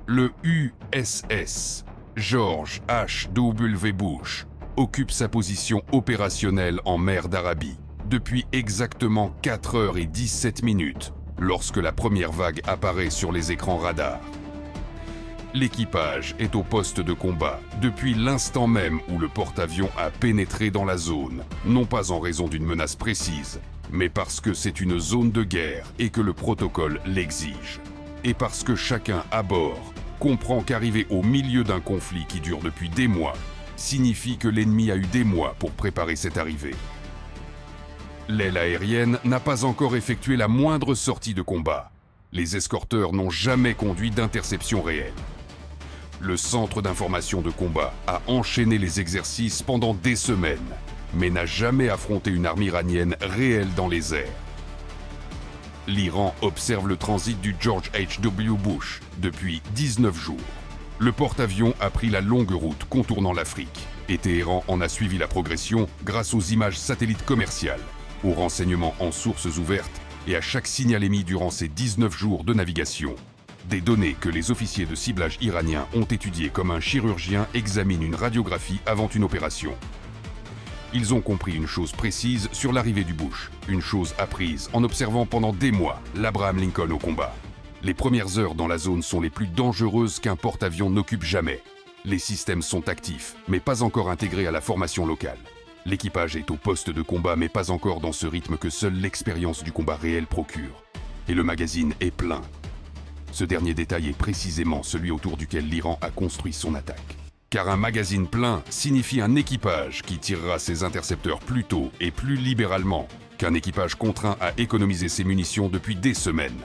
Le USS George H.W. Bush occupe sa position opérationnelle en mer d'Arabie depuis exactement 4h17 lorsque la première vague apparaît sur les écrans radars. L'équipage est au poste de combat depuis l'instant même où le porte-avions a pénétré dans la zone, non pas en raison d'une menace précise, mais parce que c'est une zone de guerre et que le protocole l'exige. Et parce que chacun à bord comprend qu'arriver au milieu d'un conflit qui dure depuis des mois signifie que l'ennemi a eu des mois pour préparer cette arrivée. L'aile aérienne n'a pas encore effectué la moindre sortie de combat. Les escorteurs n'ont jamais conduit d'interception réelle. Le centre d'information de combat a enchaîné les exercices pendant des semaines, mais n'a jamais affronté une arme iranienne réelle dans les airs. L'Iran observe le transit du George H.W. Bush depuis 19 jours. Le porte-avions a pris la longue route contournant l'Afrique, et Téhéran en a suivi la progression grâce aux images satellites commerciales, aux renseignements en sources ouvertes et à chaque signal émis durant ces 19 jours de navigation. Des données que les officiers de ciblage iraniens ont étudiées comme un chirurgien examine une radiographie avant une opération. Ils ont compris une chose précise sur l'arrivée du Bush, une chose apprise en observant pendant des mois l'Abraham Lincoln au combat. Les premières heures dans la zone sont les plus dangereuses qu'un porte-avions n'occupe jamais. Les systèmes sont actifs, mais pas encore intégrés à la formation locale. L'équipage est au poste de combat, mais pas encore dans ce rythme que seule l'expérience du combat réel procure. Et le magazine est plein. Ce dernier détail est précisément celui autour duquel l'Iran a construit son attaque. Car un magazine plein signifie un équipage qui tirera ses intercepteurs plus tôt et plus libéralement qu'un équipage contraint à économiser ses munitions depuis des semaines.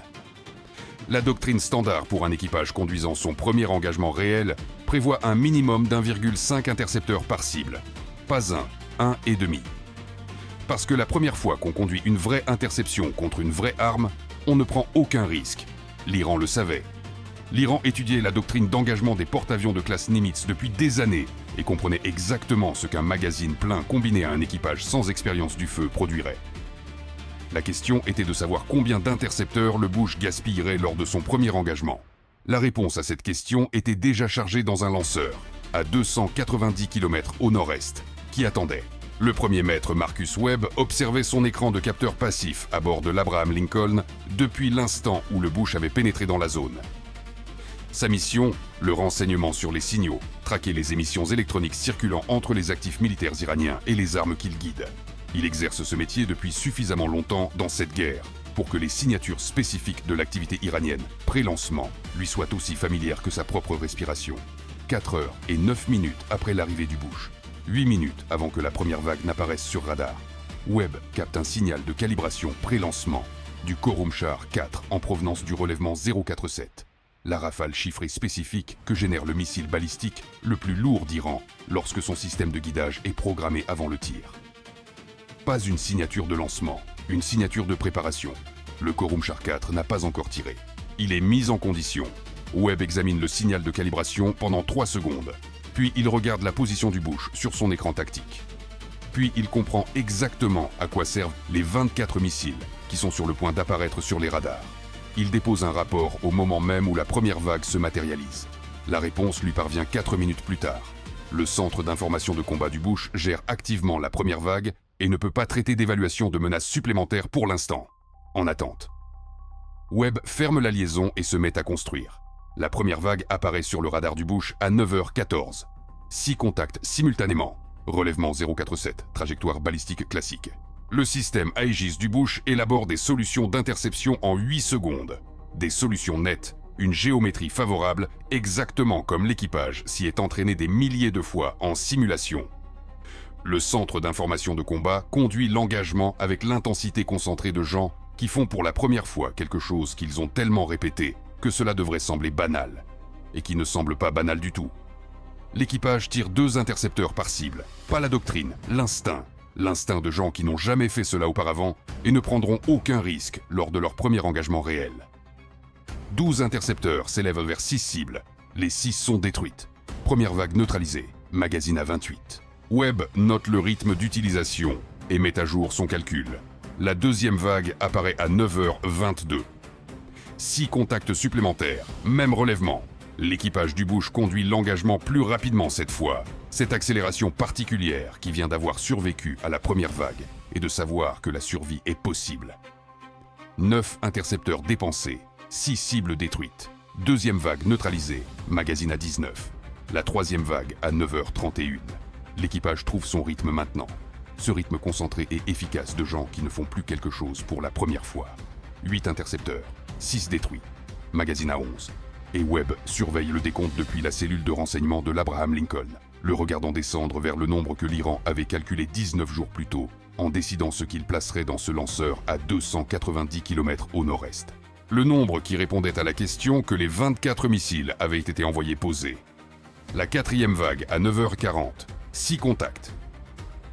La doctrine standard pour un équipage conduisant son premier engagement réel prévoit un minimum d'1,5 intercepteurs par cible. Pas un et demi. Parce que la première fois qu'on conduit une vraie interception contre une vraie arme, on ne prend aucun risque. L'Iran le savait. L'Iran étudiait la doctrine d'engagement des porte-avions de classe Nimitz depuis des années et comprenait exactement ce qu'un magazine plein combiné à un équipage sans expérience du feu produirait. La question était de savoir combien d'intercepteurs le Bush gaspillerait lors de son premier engagement. La réponse à cette question était déjà chargée dans un lanceur, à 290 km au nord-est, qui attendait. Le premier maître Marcus Webb observait son écran de capteur passif à bord de l'Abraham Lincoln depuis l'instant où le Bush avait pénétré dans la zone. Sa mission, le renseignement sur les signaux, traquer les émissions électroniques circulant entre les actifs militaires iraniens et les armes qu'ils guident. Il exerce ce métier depuis suffisamment longtemps dans cette guerre pour que les signatures spécifiques de l'activité iranienne, pré-lancement, lui soient aussi familières que sa propre respiration. 4h09 après l'arrivée du Bush. 8 minutes avant que la première vague n'apparaisse sur radar. Webb capte un signal de calibration pré-lancement du Khorramshahr 4 en provenance du relèvement 047, la rafale chiffrée spécifique que génère le missile balistique le plus lourd d'Iran lorsque son système de guidage est programmé avant le tir. Pas une signature de lancement, une signature de préparation. Le Khorramshahr 4 n'a pas encore tiré. Il est mis en condition. Webb examine le signal de calibration pendant 3 secondes. Puis il regarde la position du Bush sur son écran tactique. Puis il comprend exactement à quoi servent les 24 missiles qui sont sur le point d'apparaître sur les radars. Il dépose un rapport au moment même où la première vague se matérialise. La réponse lui parvient 4 minutes plus tard. Le centre d'information de combat du Bush gère activement la première vague et ne peut pas traiter d'évaluation de menaces supplémentaires pour l'instant. En attente. Webb ferme la liaison et se met à construire. La première vague apparaît sur le radar du Bush à 9h14. 6 contacts simultanément. Relèvement 047, trajectoire balistique classique. Le système Aegis du Bush élabore des solutions d'interception en 8 secondes. Des solutions nettes, une géométrie favorable, exactement comme l'équipage s'y est entraîné des milliers de fois en simulation. Le centre d'information de combat conduit l'engagement avec l'intensité concentrée de gens qui font pour la première fois quelque chose qu'ils ont tellement répété que cela devrait sembler banal, et qui ne semble pas banal du tout. L'équipage tire 2 intercepteurs par cible, pas la doctrine, l'instinct. L'instinct de gens qui n'ont jamais fait cela auparavant et ne prendront aucun risque lors de leur premier engagement réel. 12 intercepteurs s'élèvent vers 6 cibles. Les 6 sont détruites. Première vague neutralisée, magazine à 28. Webb note le rythme d'utilisation et met à jour son calcul. La deuxième vague apparaît à 9h22. 6 contacts supplémentaires, même relèvement. L'équipage du Bush conduit l'engagement plus rapidement cette fois. Cette accélération particulière qui vient d'avoir survécu à la première vague et de savoir que la survie est possible. 9 intercepteurs dépensés, 6 cibles détruites. Deuxième vague neutralisée, magazine à 19. La troisième vague à 9h31. L'équipage trouve son rythme maintenant. Ce rythme concentré et efficace de gens qui ne font plus quelque chose pour la première fois. 8 intercepteurs, 6 détruits. Magazine à 11. Et Webb surveille le décompte depuis la cellule de renseignement de l'Abraham Lincoln, le regardant descendre vers le nombre que l'Iran avait calculé 19 jours plus tôt, en décidant ce qu'il placerait dans ce lanceur à 290 km au nord-est. Le nombre qui répondait à la question que les 24 missiles avaient été envoyés poser. La quatrième vague à 9h40, 6 contacts.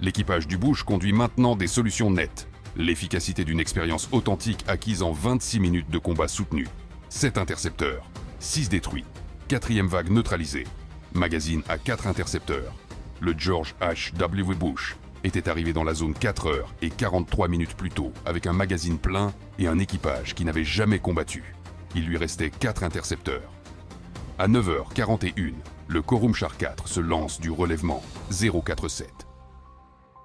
L'équipage du Bush conduit maintenant des solutions nettes, l'efficacité d'une expérience authentique acquise en 26 minutes de combat soutenu. 7 intercepteurs, 6 détruits, quatrième vague neutralisée. Magazine à 4 intercepteurs. Le George H.W. Bush était arrivé dans la zone 4 heures et 43 minutes plus tôt avec un magazine plein et un équipage qui n'avait jamais combattu. Il lui restait 4 intercepteurs. À 9h41, le Khorramshahr 4 se lance du relèvement 047.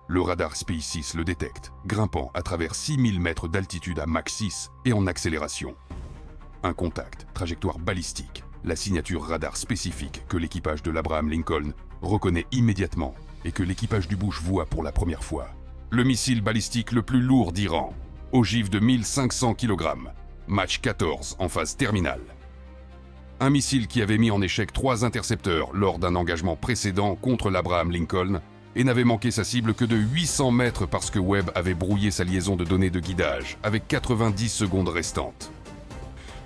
Le radar SPY-6 le détecte, grimpant à travers 6000 mètres d'altitude à Mach 6 et en accélération. Un contact, trajectoire balistique, la signature radar spécifique que l'équipage de l'Abraham Lincoln reconnaît immédiatement et que l'équipage du Bush voit pour la première fois. Le missile balistique le plus lourd d'Iran, ogive de 1500 kg, Mach 14 en phase terminale. Un missile qui avait mis en échec 3 intercepteurs lors d'un engagement précédent contre l'Abraham Lincoln et n'avait manqué sa cible que de 800 mètres parce que Webb avait brouillé sa liaison de données de guidage avec 90 secondes restantes.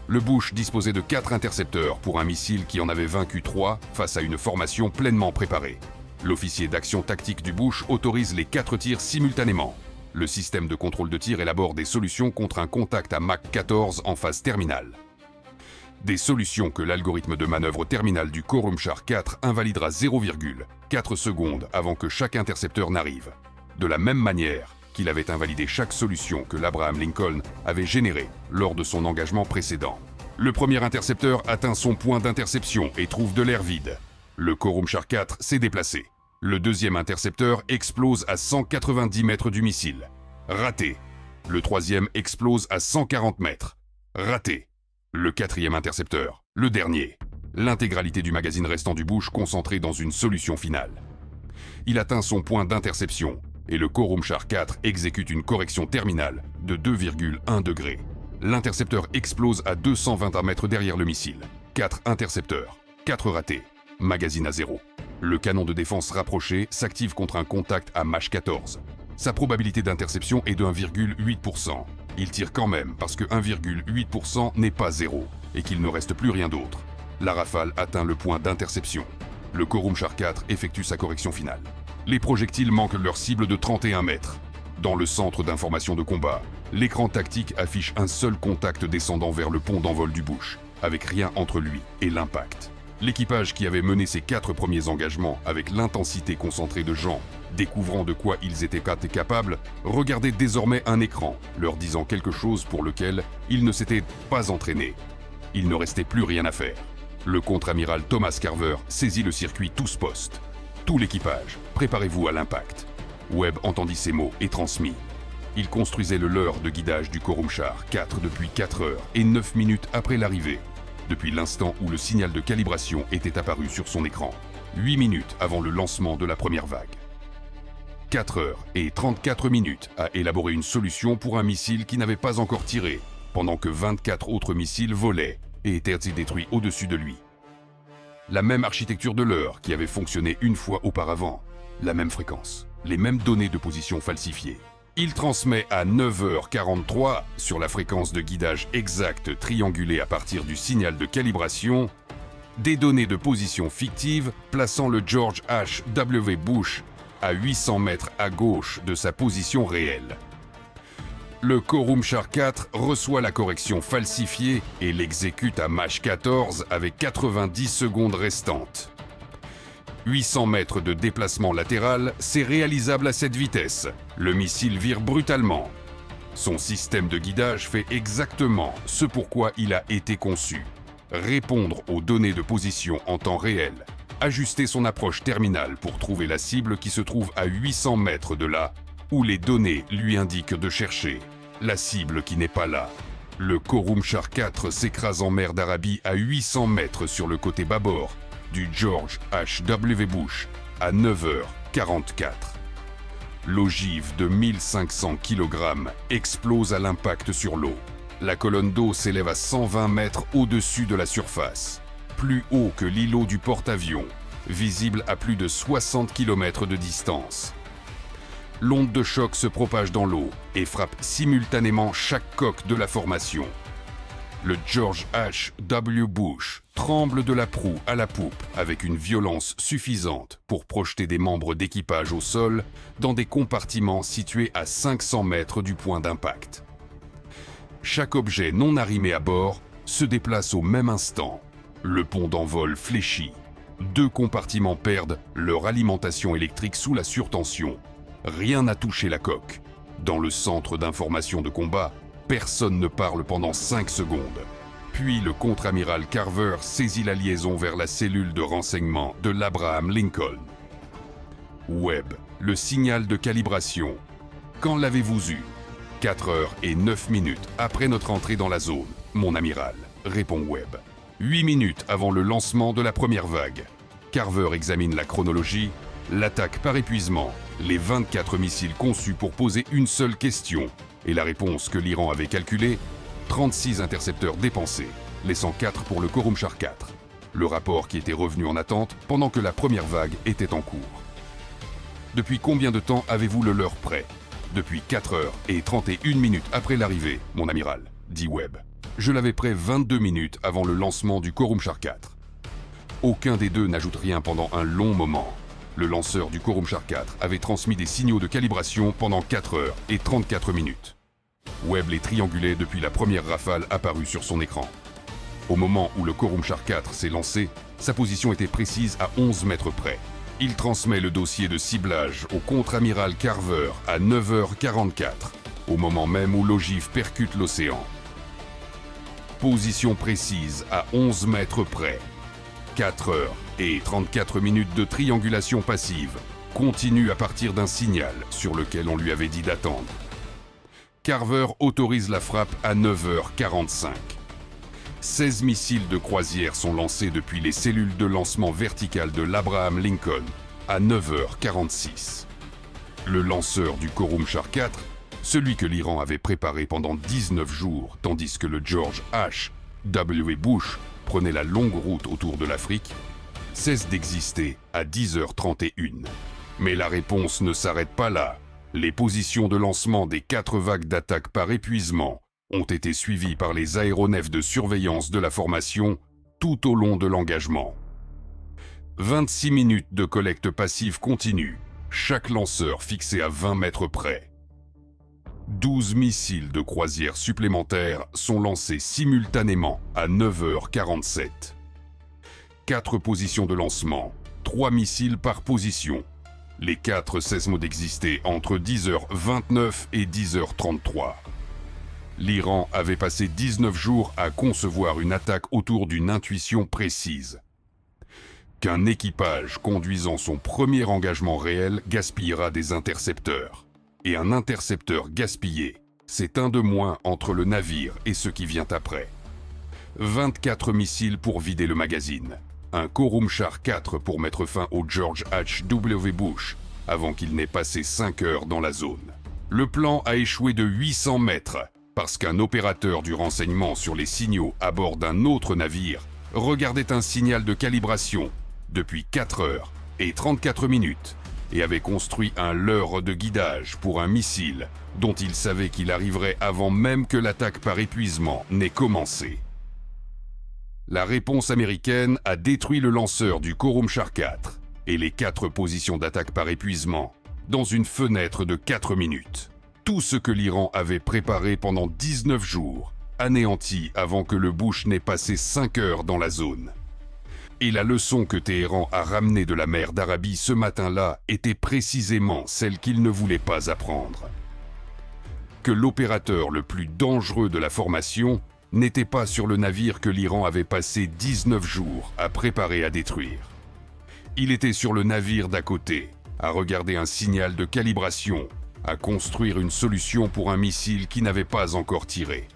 Le Bush disposait de 4 intercepteurs pour un missile qui en avait vaincu 3 face à une formation pleinement préparée. L'officier d'action tactique du Bush autorise les 4 tirs simultanément. Le système de contrôle de tir élabore des solutions contre un contact à Mach 14 en phase terminale. Des solutions que l'algorithme de manœuvre terminale du Khorramshahr 4 invalidera 0,4 secondes avant que chaque intercepteur n'arrive. De la même manière qu'il avait invalidé chaque solution que l'Abraham Lincoln avait générée lors de son engagement précédent. Le premier intercepteur atteint son point d'interception et trouve de l'air vide. Le Khorramshahr 4 s'est déplacé. Le deuxième intercepteur explose à 190 mètres du missile. Raté. Le troisième explose à 140 mètres. Raté. Le quatrième intercepteur, le dernier. L'intégralité du magazine restant du Bush concentré dans une solution finale. Il atteint son point d'interception et le Khorramshahr 4 exécute une correction terminale de 2,1 degrés. L'intercepteur explose à 220 mètres derrière le missile. 4 intercepteurs, 4 ratés. Magazine à 0. Le canon de défense rapproché s'active contre un contact à Mach 14. Sa probabilité d'interception est de 1,8%. Il tire quand même parce que 1,8% n'est pas 0 et qu'il ne reste plus rien d'autre. La rafale atteint le point d'interception. Le Khorramshahr 4 effectue sa correction finale. Les projectiles manquent leur cible de 31 mètres. Dans le centre d'information de combat, l'écran tactique affiche un seul contact descendant vers le pont d'envol du Bush, avec rien entre lui et l'impact. L'équipage qui avait mené ses 4 premiers engagements avec l'intensité concentrée de gens, découvrant de quoi ils étaient capables, regardait désormais un écran, leur disant quelque chose pour lequel ils ne s'étaient pas entraînés. Il ne restait plus rien à faire. Le contre-amiral Thomas Carver saisit le circuit tous postes. Tout l'équipage, préparez-vous à l'impact. Webb entendit ces mots et transmit. Il construisait le leurre de guidage du Khorramshahr 4 depuis 4 heures et 9 minutes après l'arrivée, depuis l'instant où le signal de calibration était apparu sur son écran, 8 minutes avant le lancement de la première vague. 4 heures et 34 minutes à élaborer une solution pour un missile qui n'avait pas encore tiré, pendant que 24 autres missiles volaient et étaient détruits au-dessus de lui. La même architecture de leurre qui avait fonctionné une fois auparavant, la même fréquence, les mêmes données de position falsifiées. Il transmet à 9h43, sur la fréquence de guidage exacte triangulée à partir du signal de calibration, des données de position fictive plaçant le George H.W. Bush à 800 mètres à gauche de sa position réelle. Le Khorramshahr 4 reçoit la correction falsifiée et l'exécute à Mach 14 avec 90 secondes restantes. 800 mètres de déplacement latéral, c'est réalisable à cette vitesse. Le missile vire brutalement. Son système de guidage fait exactement ce pourquoi il a été conçu. répondre aux données de position en temps réel, ajuster son approche terminale pour trouver la cible qui se trouve à 800 mètres de là, où les données lui indiquent de chercher la cible qui n'est pas là. Le Khorramshahr 4 s'écrase en mer d'Arabie à 800 mètres sur le côté bâbord du George H.W. Bush à 9h44. L'ogive de 1500 kg explose à l'impact sur l'eau. La colonne d'eau s'élève à 120 mètres au-dessus de la surface, plus haut que l'îlot du porte-avions, visible à plus de 60 km de distance. L'onde de choc se propage dans l'eau et frappe simultanément chaque coque de la formation. Le George H.W. Bush tremble de la proue à la poupe avec une violence suffisante pour projeter des membres d'équipage au sol dans des compartiments situés à 500 mètres du point d'impact. Chaque objet non arrimé à bord se déplace au même instant. Le pont d'envol fléchit. 2 compartiments perdent leur alimentation électrique sous la surtension. Rien n'a touché la coque. Dans le centre d'information de combat, personne ne parle pendant 5 secondes. Puis le contre-amiral Carver saisit la liaison vers la cellule de renseignement de l'Abraham Lincoln. Webb, le signal de calibration. Quand l'avez-vous eu ? 4h09 après notre entrée dans la zone, mon amiral, répond Webb. 8 minutes avant le lancement de la première vague. Carver examine la chronologie, l'attaque par épuisement, les 24 missiles conçus pour poser une seule question, et la réponse que l'Iran avait calculée, 36 intercepteurs dépensés, laissant 4 pour le Khorramshahr 4. Le rapport qui était revenu en attente pendant que la première vague était en cours. Depuis combien de temps avez-vous le leur prêt ? Depuis 4h31 après l'arrivée, mon amiral, dit Webb. Je l'avais prêt 22 minutes avant le lancement du Khorramshahr 4. Aucun des deux n'ajoute rien pendant un long moment. Le lanceur du Khorramshahr 4 avait transmis des signaux de calibration pendant 4h34. Webb les triangulait depuis la première rafale apparue sur son écran. Au moment où le Khorramshahr 4 s'est lancé, sa position était précise à 11 mètres près. Il transmet le dossier de ciblage au contre-amiral Carver à 9h44, au moment même où l'ogive percute l'océan. Position précise à 11 mètres près. 4h34 de triangulation passive continue à partir d'un signal sur lequel on lui avait dit d'attendre. Carver autorise la frappe à 9h45. 16 missiles de croisière sont lancés depuis les cellules de lancement verticales de l'Abraham Lincoln à 9h46. Le lanceur du Khorramshahr 4, celui que l'Iran avait préparé pendant 19 jours, tandis que le George H.W. Bush prenait la longue route autour de l'Afrique, cesse d'exister à 10h31. Mais la réponse ne s'arrête pas là. Les positions de lancement des 4 vagues d'attaque par épuisement ont été suivis par les aéronefs de surveillance de la formation tout au long de l'engagement. 26 minutes de collecte passive continue, chaque lanceur fixé à 20 mètres près. 12 missiles de croisière supplémentaires sont lancés simultanément à 9h47. 4 positions de lancement, 3 missiles par position. Les 4 cessent d'exister entre 10h29 et 10h33. L'Iran avait passé 19 jours à concevoir une attaque autour d'une intuition précise. Qu'un équipage conduisant son premier engagement réel gaspillera des intercepteurs. Et un intercepteur gaspillé, c'est un de moins entre le navire et ce qui vient après. 24 missiles pour vider le magazine. Un Khorramshahr 4 pour mettre fin au George H.W. Bush avant qu'il n'ait passé 5 heures dans la zone. Le plan a échoué de 800 mètres parce qu'un opérateur du renseignement sur les signaux à bord d'un autre navire regardait un signal de calibration depuis 4h34 et avait construit un leurre de guidage pour un missile dont il savait qu'il arriverait avant même que l'attaque par épuisement n'ait commencé. La réponse américaine a détruit le lanceur du Khorramshahr 4 et les 4 positions d'attaque par épuisement dans une fenêtre de 4 minutes. Tout ce que l'Iran avait préparé pendant 19 jours, anéanti avant que le Bush n'ait passé 5 heures dans la zone. Et la leçon que Téhéran a ramenée de la mer d'Arabie ce matin-là était précisément celle qu'il ne voulait pas apprendre. Que l'opérateur le plus dangereux de la formation n'était pas sur le navire que l'Iran avait passé 19 jours à préparer à détruire. Il était sur le navire d'à côté, à regarder un signal de calibration, à construire une solution pour un missile qui n'avait pas encore tiré.